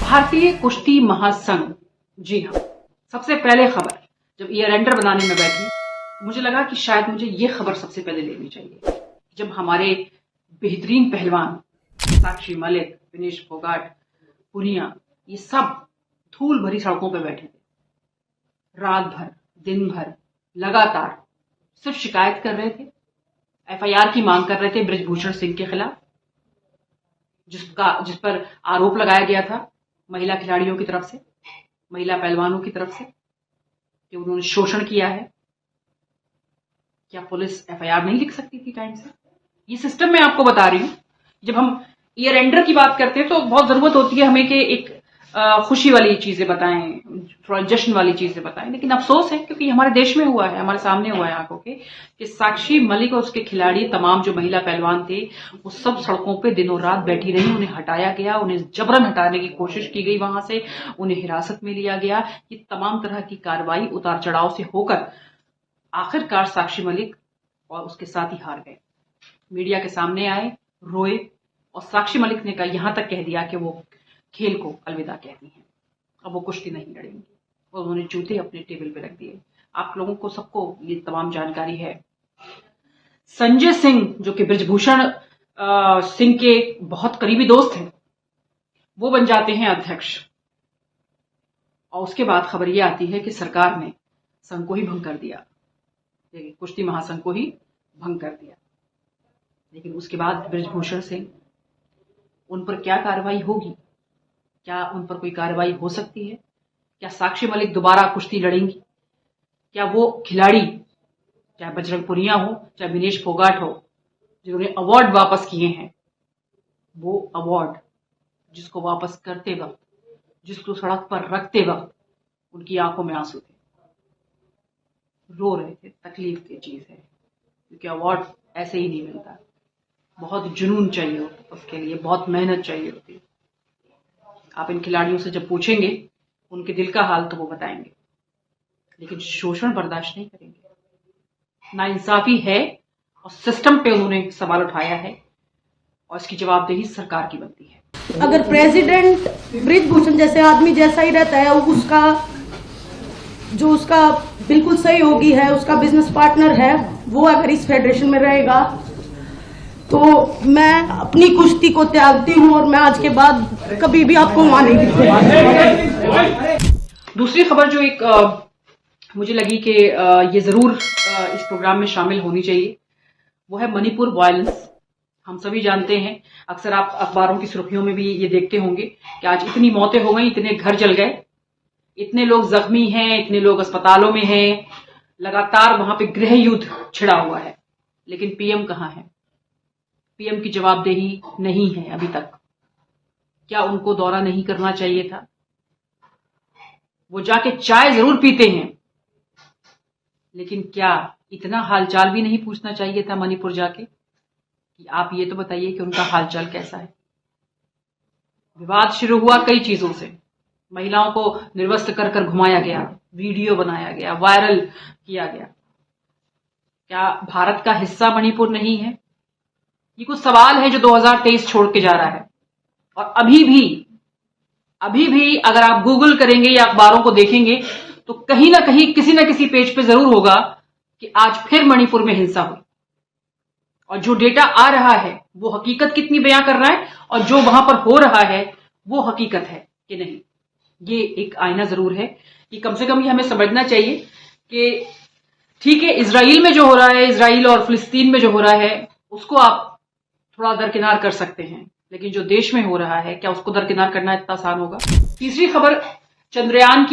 भारतीय कुश्ती महासंघ, जी हाँ, सबसे पहले खबर जब ईयर एंडर बनाने में बैठी मुझे लगा कि शायद मुझे ये खबर सबसे पहले लेनी चाहिए। जब हमारे बेहतरीन पहलवान साक्षी मलिक, विनेश फोगाट, पुनिया, ये सब धूल भरी सड़कों पर बैठे थे, रात भर दिन भर लगातार सिर्फ शिकायत कर रहे थे, एफआईआर की मांग कर रहे थे बृजभूषण सिंह के खिलाफ, जिस पर आरोप लगाया गया था महिला खिलाड़ियों की तरफ से, महिला पहलवानों की तरफ से कि उन्होंने शोषण किया है। क्या पुलिस एफआईआर नहीं लिख सकती थी टाइम से? ये सिस्टम मैं आपको बता रही हूं। जब हम ईयर एंडर की बात करते हैं तो बहुत जरूरत होती है हमें कि एक खुशी वाली चीजें बताएं, थोड़ा जश्न वाली चीजें बताएं, लेकिन अफसोस है क्योंकि हमारे देश में हुआ है, हमारे सामने हुआ है आंखों के, कि साक्षी मलिक और उसके खिलाड़ी, तमाम जो महिला पहलवान थे, वो सब सड़कों पे दिनों रात बैठी रही, उन्हें हटाया गया, उन्हें जबरन हटाने की कोशिश की गई, वहां से उन्हें हिरासत में लिया गया। ये तमाम तरह की कार्रवाई उतार चढ़ाव से होकर आखिरकार साक्षी मलिक और उसके साथ ही हार गए, मीडिया के सामने आए, रोए और साक्षी मलिक ने कहा, यहां तक कह दिया कि वो खेल को अलविदा कहती हैं, अब वो कुश्ती नहीं लड़ेंगी और उन्होंने जूते अपने टेबल पे रख दिए। आप लोगों को सबको ये तमाम जानकारी है। संजय सिंह जो कि बृजभूषण सिंह के बहुत करीबी दोस्त हैं, वो बन जाते हैं अध्यक्ष और उसके बाद खबर ये आती है कि सरकार ने संघ को ही भंग कर दिया, कुश्ती महासंघ को ही भंग कर दिया। लेकिन उसके बाद बृजभूषण सिंह, उन पर क्या कार्रवाई होगी? क्या उन पर कोई कार्रवाई हो सकती है? क्या साक्षी मलिक दोबारा कुश्ती लड़ेंगी? क्या वो खिलाड़ी, चाहे बजरंग पुनिया हो, चाहे विनेश फोगाट हो, जिन्होंने अवार्ड वापस किए हैं, वो अवार्ड जिसको वापस करते वक्त, जिसको सड़क पर रखते वक्त उनकी आंखों में आंसू थे, रो रहे थे, तकलीफ की चीज है, क्योंकि अवार्ड ऐसे ही नहीं मिलता, बहुत जुनून चाहिए होता उसके लिए, बहुत मेहनत चाहिए होती है। आप इन खिलाड़ियों से जब पूछेंगे उनके दिल का हाल तो वो बताएंगे, लेकिन शोषण बर्दाश्त नहीं करेंगे। नाइंसाफी है और सिस्टम पे उन्होंने सवाल उठाया है और इसकी जवाबदेही सरकार की बनती है। अगर प्रेसिडेंट बृजभूषण जैसे आदमी जैसा ही रहता है, उसका बिल्कुल सहयोगी है, उसका बिजनेस पार्टनर है, वो अगर इस फेडरेशन में रहेगा तो मैं अपनी कुश्ती को त्यागती हूं और मैं आज के बाद कभी भी आपको वहां नहीं दिखूंगा। दूसरी खबर जो एक मुझे लगी कि ये जरूर इस प्रोग्राम में शामिल होनी चाहिए, वो है मणिपुर वायलेंस। हम सभी जानते हैं, अक्सर आप अखबारों की सुर्खियों में भी ये देखते होंगे कि आज इतनी मौतें हो गई, इतने घर जल गए, इतने लोग जख्मी हैं, इतने लोग अस्पतालों में हैं, लगातार वहां पे गृह युद्ध छिड़ा हुआ है। लेकिन पीएम कहां है? पीएम की जवाबदेही नहीं है अभी तक। क्या उनको दौरा नहीं करना चाहिए था? वो जाके चाय जरूर पीते हैं, लेकिन क्या इतना हालचाल भी नहीं पूछना चाहिए था मणिपुर जाके कि आप ये तो बताइए कि उनका हालचाल कैसा है? विवाद शुरू हुआ कई चीजों से, महिलाओं को निर्वस्त्र कर कर घुमाया गया, वीडियो बनाया गया, वायरल किया गया। क्या भारत का हिस्सा मणिपुर नहीं है? ये कुछ सवाल है जो 2023 छोड़ के जा रहा है। और अभी भी अगर आप गूगल करेंगे या अखबारों को देखेंगे तो कहीं ना कहीं किसी ना किसी पेज पे जरूर होगा कि आज फिर मणिपुर में हिंसा हुई। और जो डेटा आ रहा है वो हकीकत कितनी बयां कर रहा है और जो वहां पर हो रहा है वो हकीकत है कि नहीं। ये एक आईना जरूर है कि कम से कम ये हमें समझना चाहिए कि ठीक है, इजराइल में जो हो रहा है, इजराइल और फिलिस्तीन में जो हो रहा है, उसको आप थोड़ा दरकिनार कर सकते हैं, लेकिन जो देश में हो रहा है, क्या उसको दरकिनार करना इतना आसान होगा? तीसरी खबर चंद्रयान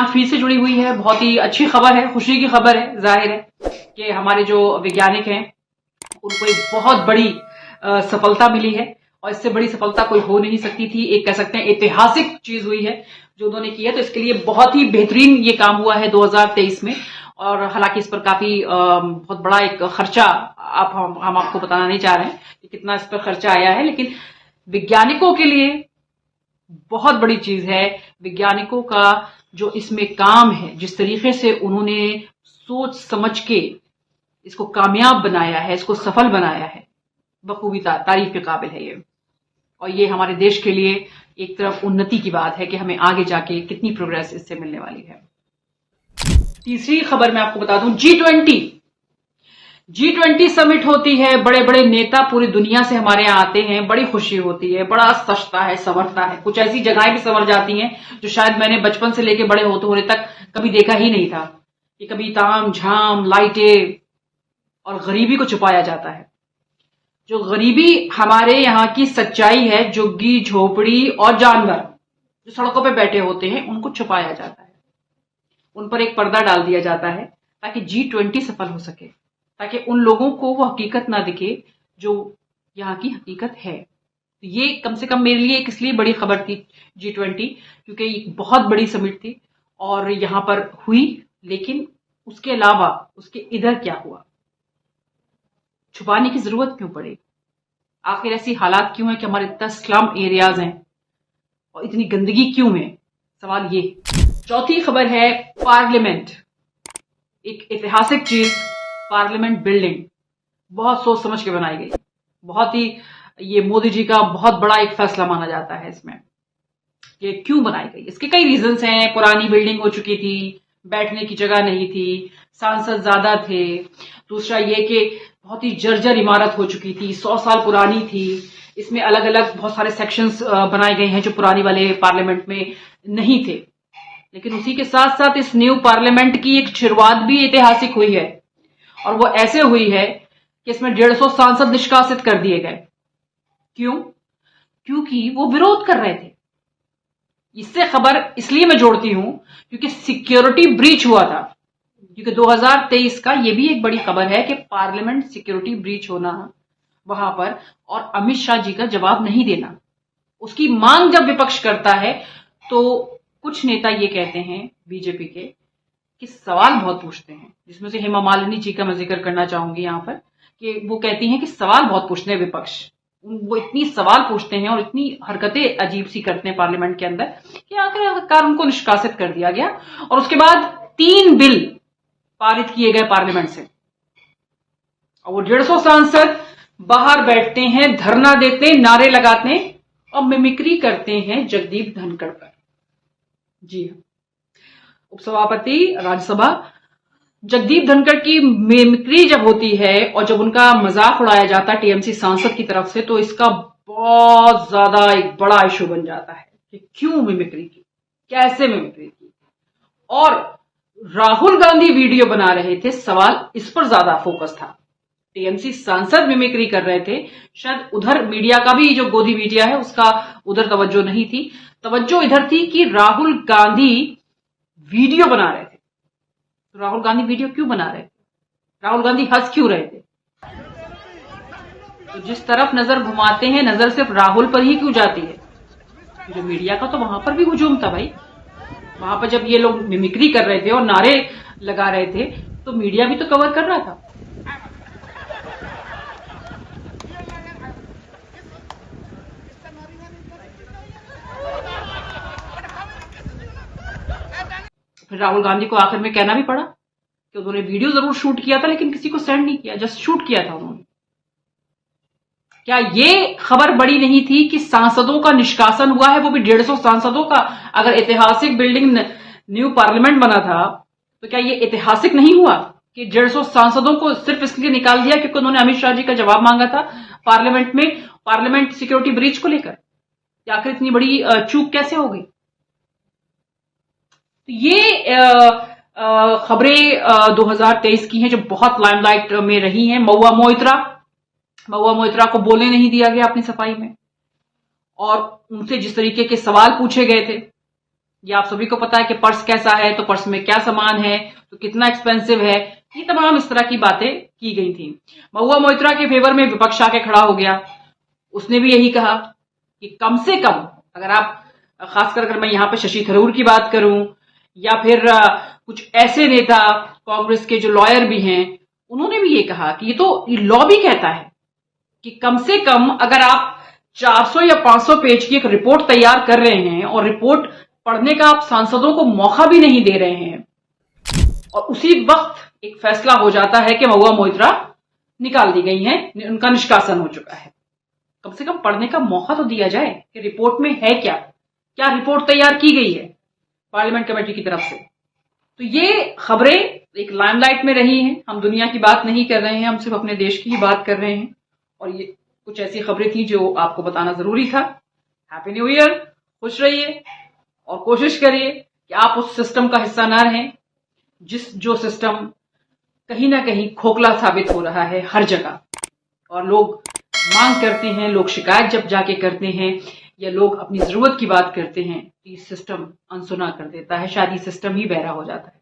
3 से जुड़ी हुई है। बहुत ही अच्छी खबर है, खुशी की खबर है। जाहिर है कि हमारे जो वैज्ञानिक हैं उनको एक बहुत बड़ी सफलता मिली है और इससे बड़ी सफलता कोई हो नहीं सकती थी। एक कह सकते हैं ऐतिहासिक चीज हुई है जो उन्होंने की है, तो इसके लिए बहुत ही बेहतरीन ये काम हुआ है 2023 में। और हालांकि इस पर काफी बहुत बड़ा एक खर्चा हम आपको बताना नहीं चाह रहे हैं कि कितना इस पर खर्चा आया है, लेकिन वैज्ञानिकों के लिए बहुत बड़ी चीज है। वैज्ञानिकों का जो इसमें काम है, जिस तरीके से उन्होंने सोच समझ के इसको कामयाब बनाया है, इसको सफल बनाया है, बखूबी तारीफ के काबिल है ये। और ये हमारे देश के लिए एक तरफ उन्नति की बात है कि हमें आगे जाके कितनी प्रोग्रेस इससे मिलने वाली है। तीसरी खबर मैं आपको बता दूं, G20 समिट होती है, बड़े बड़े नेता पूरी दुनिया से हमारे यहाँ आते हैं, बड़ी खुशी होती है, बड़ा सजता है, संवरता है। कुछ ऐसी जगहें भी संवर जाती हैं जो शायद मैंने बचपन से लेके बड़े होने तक कभी देखा ही नहीं था, कि कभी ताम झाम लाइटें और गरीबी को छुपाया जाता है। जो गरीबी हमारे यहाँ की सच्चाई है, झुग्गी झोपड़ी और जानवर जो सड़कों पे बैठे होते हैं, उनको छुपाया जाता है, उन पर एक पर्दा डाल दिया जाता है ताकि G20 सफल हो सके, ताकि उन लोगों को वो हकीकत ना दिखे जो यहाँ की हकीकत है। तो ये कम से कम मेरे लिए एक इसलिए बड़ी खबर थी G20, क्योंकि एक बहुत बड़ी समिट थी और यहाँ पर हुई, लेकिन उसके अलावा उसके इधर क्या हुआ, छुपाने की जरूरत क्यों पड़ी, आखिर ऐसी हालात क्यों है कि हमारे इतना स्लम एरियाज हैं और इतनी गंदगी क्यों है, सवाल ये। चौथी खबर है पार्लियामेंट, एक ऐतिहासिक चीज, पार्लियामेंट बिल्डिंग बहुत सोच समझ के बनाई गई, बहुत ही ये मोदी जी का बहुत बड़ा एक फैसला माना जाता है इसमें। ये क्यों बनाई गई, इसके कई रीजंस हैं। पुरानी बिल्डिंग हो चुकी थी, बैठने की जगह नहीं थी, सांसद ज्यादा थे। दूसरा ये कि बहुत ही जर्जर इमारत हो चुकी थी, 100 साल पुरानी थी। इसमें अलग अलग बहुत सारे सेक्शंस बनाए गए हैं जो पुरानी वाले पार्लियामेंट में नहीं थे। लेकिन उसी के साथ साथ इस न्यू पार्लियामेंट की एक शुरुआत भी ऐतिहासिक हुई है, और वो ऐसे हुई है कि इसमें 150 सांसद निष्कासित कर दिए गए। क्यों? क्योंकि वो विरोध कर रहे थे। इससे खबर इसलिए मैं जोड़ती हूं क्योंकि सिक्योरिटी ब्रीच हुआ था, क्योंकि 2023 का ये भी एक बड़ी खबर है कि पार्लियामेंट सिक्योरिटी ब्रीच होना वहां पर, और अमित शाह जी का जवाब नहीं देना। उसकी मांग जब विपक्ष करता है तो कुछ नेता ये कहते हैं बीजेपी के कि सवाल बहुत पूछते हैं, जिसमें से हेमा मालिनी जी का मैं जिक्र करना चाहूंगी यहाँ पर, कि वो कहती हैं कि सवाल बहुत पूछते हैं विपक्ष, वो इतनी सवाल पूछते हैं और इतनी हरकतें अजीब सी करते हैं पार्लियामेंट के अंदर कि आखिरकार उनको निष्कासित कर दिया गया। और उसके बाद 3 बिल पारित किए गए पार्लियामेंट से, और वो 150 सांसद बाहर बैठते हैं, धरना देते हैं, नारे लगाते हैं और मिमिक्री करते हैं जगदीप धनखड़ पर। जी हाँ, उपसभापति राज्यसभा जगदीप धनखड़ की मिमिक्री जब होती है और जब उनका मजाक उड़ाया जाता है टीएमसी सांसद की तरफ से, तो इसका बहुत ज्यादा एक बड़ा इशू बन जाता है कि क्यों मिमिक्री की, कैसे मिमिक्री की। और राहुल गांधी वीडियो बना रहे थे, सवाल इस पर ज्यादा फोकस था। टीएमसी सांसद मिमिक्री कर रहे थे, शायद उधर मीडिया का भी, जो गोदी मीडिया है उसका उधर तवज्जो नहीं थी, तवज्जो इधर थी कि राहुल गांधी वीडियो बना रहे थे। तो राहुल गांधी वीडियो क्यों बना रहे थे, राहुल गांधी हंस क्यों रहे थे? तो जिस तरफ नजर घुमाते हैं, नजर सिर्फ राहुल पर ही क्यों जाती है? जो मीडिया का तो वहां पर भी हुजूम था भाई, वहां पर जब ये लोग मिमिक्री कर रहे थे और नारे लगा रहे थे तो मीडिया भी तो कवर कर रहा था। फिर राहुल गांधी को आखिर में कहना भी पड़ा कि उन्होंने वीडियो जरूर शूट किया था लेकिन किसी को सेंड नहीं किया, जस्ट शूट किया था उन्होंने। क्या ये खबर बड़ी नहीं थी कि सांसदों का निष्कासन हुआ है, वो भी 150 सांसदों का? अगर ऐतिहासिक बिल्डिंग न्यू पार्लियामेंट बना था तो क्या ये ऐतिहासिक नहीं हुआ कि 150 सांसदों को सिर्फ इसलिए निकाल दिया क्योंकि उन्होंने अमित शाह जी का जवाब मांगा था पार्लियामेंट में, पार्लियामेंट सिक्योरिटी ब्रीच को लेकर? आखिर इतनी बड़ी चूक कैसे हो गई? तो ये खबरें 2023 की हैं जो बहुत लाइमलाइट में रही हैं। महुआ मोइत्रा को बोलने नहीं दिया गया अपनी सफाई में, और उनसे जिस तरीके के सवाल पूछे गए थे, ये आप सभी को पता है कि पर्स कैसा है, तो पर्स में क्या सामान है, तो कितना एक्सपेंसिव है, ये तमाम इस तरह की बातें की गई थी। महुआ मोइत्रा के फेवर में विपक्ष आके खड़ा हो गया, उसने भी यही कहा कि कम से कम, अगर आप, खासकर अगर मैं यहाँ पे शशि थरूर की बात करूं या फिर कुछ ऐसे नेता कांग्रेस के जो लॉयर भी हैं, उन्होंने भी ये कहा कि ये तो लॉ भी कहता है कि कम से कम अगर आप 400 या 500 पेज की एक रिपोर्ट तैयार कर रहे हैं और रिपोर्ट पढ़ने का आप सांसदों को मौका भी नहीं दे रहे हैं, और उसी वक्त एक फैसला हो जाता है कि महुआ मोइत्रा निकाल दी गई हैं, उनका निष्कासन हो चुका है। कम से कम पढ़ने का मौका तो दिया जाए कि रिपोर्ट में है क्या, क्या रिपोर्ट तैयार की गई है पार्लियामेंट कमेटी की तरफ से। तो ये खबरें एक लाइमलाइट में रही हैं। हम दुनिया की बात नहीं कर रहे हैं, हम सिर्फ अपने देश की ही बात कर रहे हैं, और ये कुछ ऐसी खबरें थी जो आपको बताना जरूरी था। हैप्पी न्यू ईयर, खुश रहिए और कोशिश करिए कि आप उस सिस्टम का हिस्सा ना रहें जो सिस्टम कहीं ना कहीं खोखला साबित हो रहा है हर जगह। और लोग मांग करते हैं, लोग शिकायत जब जाके करते हैं या लोग अपनी जरूरत की बात करते हैं, ये सिस्टम अनसुना कर देता है, शायद ये सिस्टम ही बहरा हो जाता है।